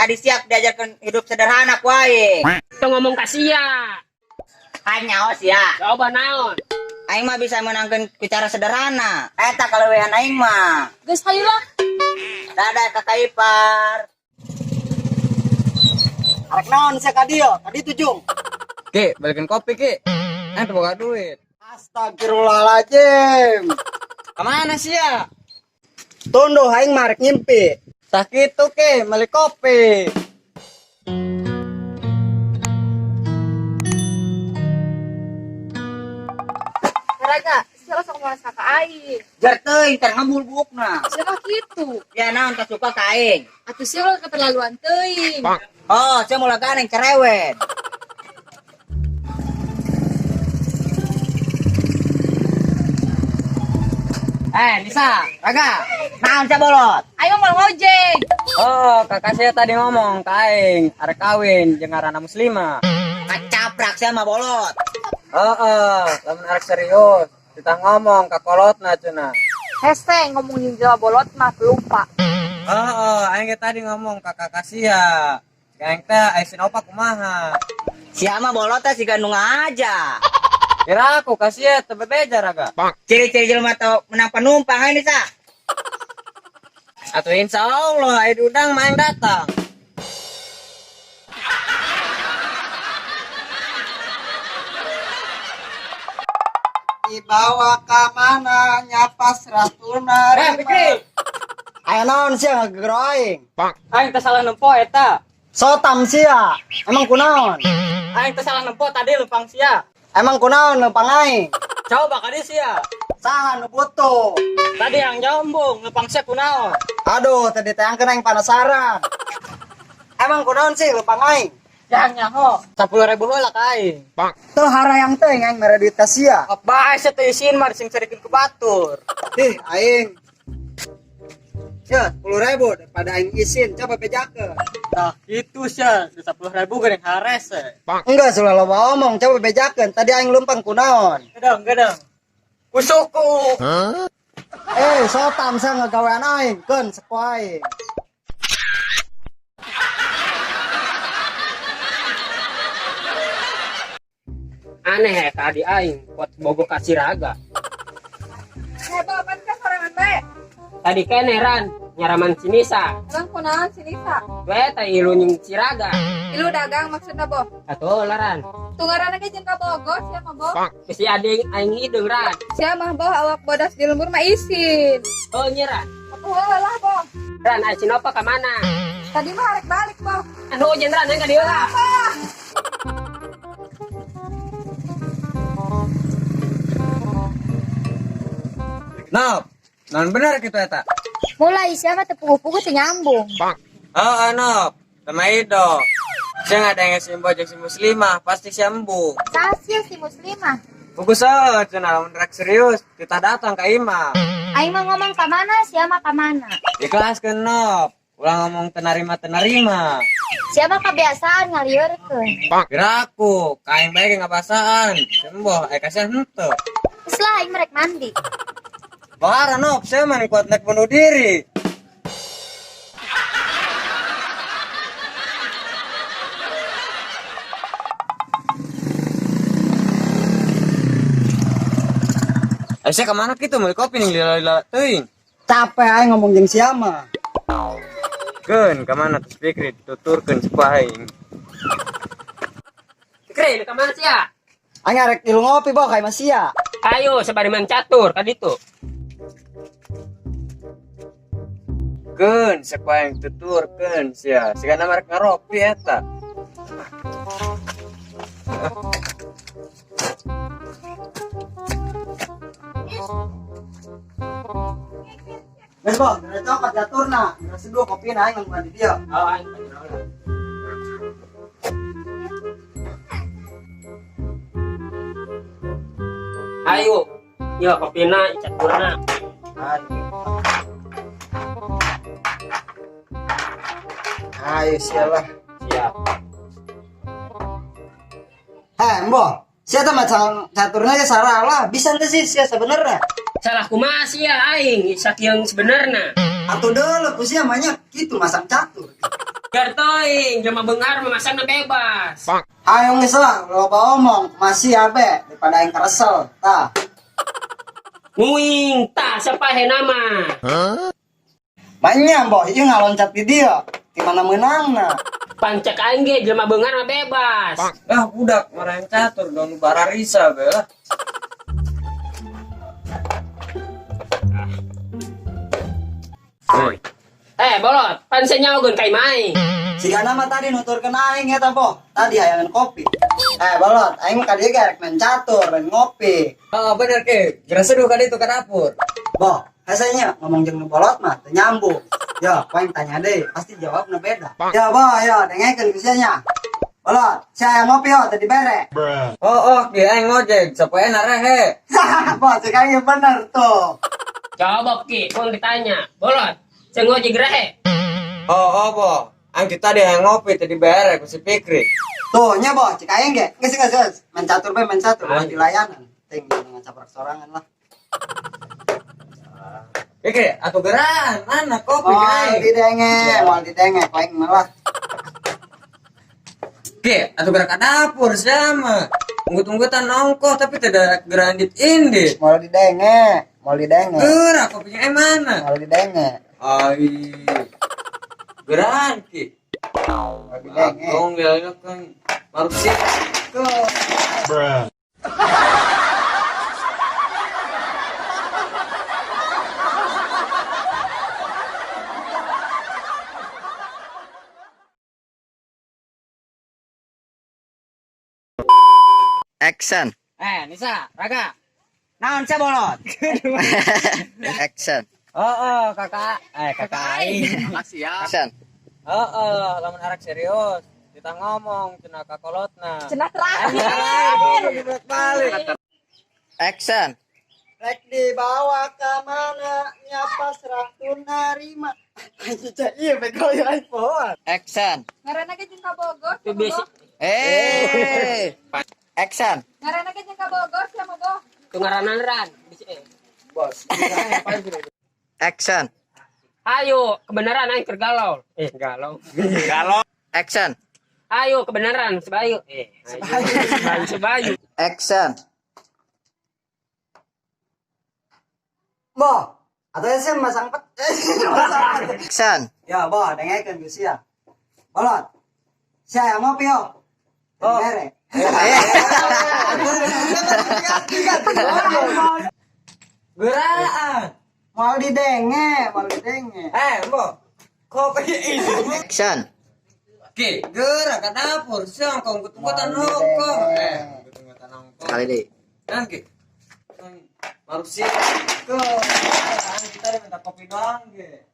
tadi siap diajarkan hidup sederhana ku aing. Itu ngomong kasia. Hanya os ya. Coba naon. Aing mah bisa menangkan bicara sederhana. Eta kalau wehan aing mah. Geus hayu lah. Dadah kakak ipar. Arek naon sia ka dieu? Tadi tujung. Ki, balikin kopi Ki. Tuh boga duit. Astagfirullahaladzim. Kemana sih ya? Tondo aing marek ngimpi. Sakit tuh Ki, beli kopi. Raga, siapa sok mau saka aing. Jar teuing tar ngabulbukna. Siapa gitu? Ya naon tak suka ka aing. Atuh siapa keterlaluan teuing. Oh, saya mulai ganeng cerewet. Nisa, Raga, naon ca bolot? Ayo mau ngojek. Oh, kakak saya tadi ngomong ke aing, arek kawin jeung ngaranna Muslimah. Kacaprak saya mah bolot. Lamun arek serius, kita ngomong ka kolotna cenah. Hese ngomongin Jawa bolot mah lupa. Aing ge tadi ngomong ka kakak sia. Aing teh aisin opa kumaha. Sia mah bolot teh si gandung aja. Kira aku kasih teu bebeja Raga. Ciri-ciri jelema teu menang penumpang ini sa. Atuh insyaallah aya udang maeng datang. Dibawa ka mana nyapa ratuna. Fikri. Aya naon sia ngagegero aing? Aing teh salah nempo eta. Sotam sia. Emang kunaon? Aing teh salah nempo tadi lempang sia. Emang kunaon lempang aing? Coba ka dieu sia. Saha nu butuh? Tadi yang jombong lempang sia kunaon? Aduh, tadi teh angkeun aing penasaran. Emang kunaon sih lempang aing? Yang nyaho 10.000 heula ka aing. Teu harayang teh aing mere duit ka sia. Bae sia teh isin mah sing sarikeun ku batur. Aing. Ya, 10.000 daripada aing isin, coba bejakeun. Nah, itu sia 10.000 geuning hares. Enggak, sulah loba omong, coba bejakeun. Tadi aing lempang kunaon? Gedeng. Kusuku. Sotam sa ngagawean aing, keun seko aing. Aneh tadi aing buat bogo kasih Raga. Bapak kan sorangan bae. Tadi keneran nyaraman si Nisa. Bang kunaon si Nisa? We teh ilunying si Raga. Ilu dagang maksudna boh. Atuh laran. Tunggaranna ge jeung ka Bogor sia mah boh. Bisi ading aing hideung ran. Sia mah boh awak bodas di lembur mah isin. Oh nyeran. Atuh heula lah boh. Ran aisin opa ka mana? Tadi mah arek balik boh. Anu ujian ran yang ka dieu lah. Nop, non bener gitu eta. Mulai sia mah teu puguh-puguh teu nyambung. Nop, sama Ido. Saya ada yang simbo jeung si Muslimah, pasti sembuh. Sasia si Muslimah. Bagus aja, cenah lamun rek serius, kita datang ke imam. Aing mah ngomong ka mana sia mah ka mana. Ikhlaskeun Nop, ulang ngomong tenarima. Sia mah kebiasaan ngalieurekeun. Geraku, kain bae ge ngabasaan. Sembuh, kasih henteu. Geus lah aing merek mandi. Bara Nop, saya mah kuat nek bunuh diri. Saya kemana gitu mau kopi nih lila teuing. Capek aing ngomong jeung sia mah. Keun kemana tuh Fikri tuturkeun cipaing. Fikri, lu ka mana sia? Aing arek tilu ngopi boh ka Mas sia. Ayo sabari main catur ka ditu. Keun cipaing tuturkeun sia. Sigana marek ngaropi eta. Wes boh, udah cokot jaturna. Udah seduh kopi na aing ngomong di dia. Oh aing panjang. Ayo, yo kopina caturna. Ayo sialah. Siap. Mbok, sia teh macam caturna ge salah. Bisa teh sih sia sebenarnya. Salah kumaha sia aing, sakieu sebenarna. Atuh deuleu ku sia mah nya kitu masang catur. Gertoing, jelema bengar memasangna bebas. Ayo geus lah, loba omong, masih abe daripada yang keresel. Tah. Nguing, tah siapa he nama? Banyak, Boh, ieu ngaloncat di dia. Gimana menangna? Pancek aing ge jelema bengar mah bebas. Ah, budak marah yang catur dong bararisa be. Bolot, pan senyawageun kai maing. Jika nama tadi nuturkeun aing eta, Boh. Tadi hayangan kopi. Bolot, aing mah ka dieu gerek main catur, main ngopi. Oh, bener ke. Geura seduh ka ditu ka dapur. Boh, hesenya ngomong jeung nu bolot mah teu nyambung. Yo, poing tanya deh, pasti jawabna beda. Ya, Boh, yo dengekeun kusianya. Bolot, saya ngopi yo tadi bere. Oh, ki aing ngojek, supaya narehe. Boh, cek aing bener tuh. Coba Ki, kong ditanya. Bolot, saya ngojek rehe. Oh, Boh. Angki tadi yang ngopi tadi bere ku si Fikri. Tuh, nya Boh, cek aing ge. Geus. Main catur bae, main catur. Bukan di layanan. Ting dengan caprak sorangan lah. Fikri, atuh geran, mana kopi Mal didenge, paling malah. Ki, atuh gerak ka dapur sama. Tunggu-tunggutan nongkoh tapi tidak geran indit. Mal didenge. Gerak kopinya mana? Mal didenge. Ai. Geran Ki. Mal didenge. Dong ya kan. Baru sih. Action. Nisa, Raga. Naon sa bolot? Action. Kakak. Kakak aing. Action. Lamun arek serius. Kita ngomong cenah kakolotna. Cenah terakhir. Balik. Action. Rek dibawa ke mana? Nyapa serah tunarima. Anjir, iya bego ya iPhone. Action. Ngaranna ge jeung ka Bogor. Itu basic. Action. Ngaranna ge jeung ka Bogor sama Boh. Tungaranan ran. Bos. Action. Ayo, kebenaran aing tergalau. Galau. Action. Ayo, kebenaran sebayu. Sebayu. Action. Boh, atau saya masang pet. Action. Ya, Boh, dengekeun geus sia. Bolot. Saya ngopi yo. Bere. Geraan. Mal didenge. Mbok. Kopi ini. Action. Ki, gerak ka dapur, siang kong kutukutan hoko. Kutukutan hoko. Kali deh. Ki. Baru sih. Kita minta kopi doang, ge.